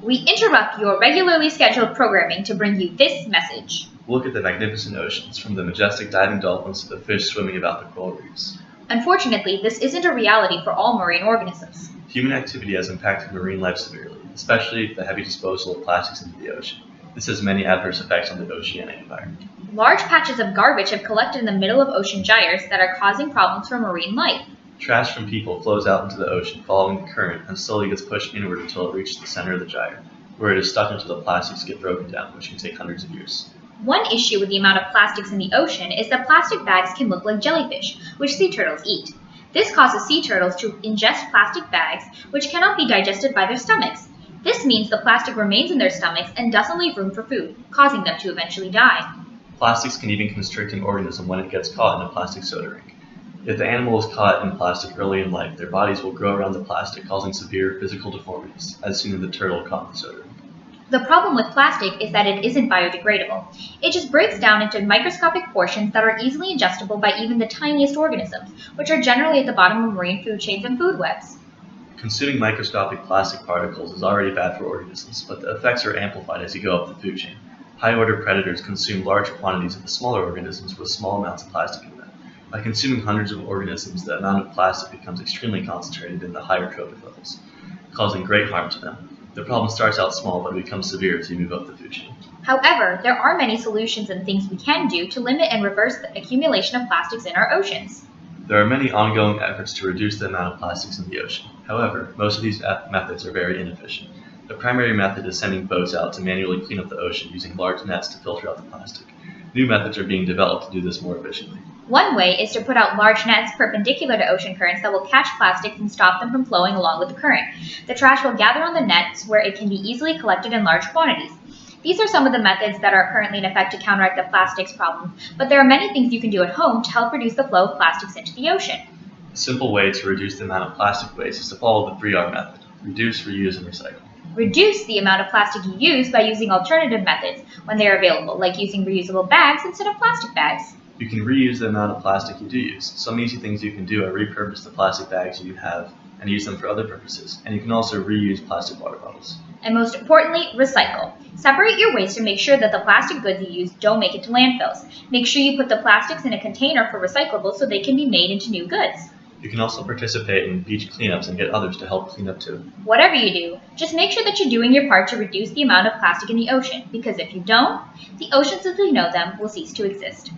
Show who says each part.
Speaker 1: We interrupt your regularly scheduled programming to bring you this message.
Speaker 2: Look at the magnificent oceans, from the majestic diving dolphins to the fish swimming about the coral reefs.
Speaker 1: Unfortunately, this isn't a reality for all marine organisms.
Speaker 2: Human activity has impacted marine life severely, especially the heavy disposal of plastics into the ocean. This has many adverse effects on the oceanic environment.
Speaker 1: Large patches of garbage have collected in the middle of ocean gyres that are causing problems for marine life.
Speaker 2: Trash from people flows out into the ocean following the current and slowly gets pushed inward until it reaches the center of the gyre, where it is stuck until the plastics get broken down, which can take hundreds of years.
Speaker 1: One issue with the amount of plastics in the ocean is that plastic bags can look like jellyfish, which sea turtles eat. This causes sea turtles to ingest plastic bags, which cannot be digested by their stomachs. This means the plastic remains in their stomachs and doesn't leave room for food, causing them to eventually die.
Speaker 2: Plastics can even constrict an organism when it gets caught in a plastic soda rink. If the animal is caught in plastic early in life, their bodies will grow around the plastic, causing severe physical deformities, as seen in the turtle caught in the soda rink.
Speaker 1: The problem with plastic is that it isn't biodegradable. It just breaks down into microscopic portions that are easily ingestible by even the tiniest organisms, which are generally at the bottom of marine food chains and food webs.
Speaker 2: Consuming microscopic plastic particles is already bad for organisms, but the effects are amplified as you go up the food chain. High-order predators consume large quantities of the smaller organisms with small amounts of plastic in them. By consuming hundreds of organisms, the amount of plastic becomes extremely concentrated in the higher trophic levels, causing great harm to them. The problem starts out small, but it becomes severe as you move up the food chain.
Speaker 1: However, there are many solutions and things we can do to limit and reverse the accumulation of plastics in our oceans.
Speaker 2: There are many ongoing efforts to reduce the amount of plastics in the ocean. However, most of these methods are very inefficient. The primary method is sending boats out to manually clean up the ocean using large nets to filter out the plastic. New methods are being developed to do this more efficiently.
Speaker 1: One way is to put out large nets perpendicular to ocean currents that will catch plastics and stop them from flowing along with the current. The trash will gather on the nets where it can be easily collected in large quantities. These are some of the methods that are currently in effect to counteract the plastics problem, but there are many things you can do at home to help reduce the flow of plastics into the ocean.
Speaker 2: A simple way to reduce the amount of plastic waste is to follow the 3R method: reduce, reuse, and recycle.
Speaker 1: Reduce the amount of plastic you use by using alternative methods when they are available, like using reusable bags instead of plastic bags.
Speaker 2: You can reuse the amount of plastic you do use. Some easy things you can do are repurpose the plastic bags you have and use them for other purposes. And you can also reuse plastic water bottles.
Speaker 1: And most importantly, recycle. Separate your waste and make sure that the plastic goods you use don't make it to landfills. Make sure you put the plastics in a container for recyclables so they can be made into new goods.
Speaker 2: You can also participate in beach cleanups and get others to help clean up too.
Speaker 1: Whatever you do, just make sure that you're doing your part to reduce the amount of plastic in the ocean, because if you don't, the oceans as we know them will cease to exist.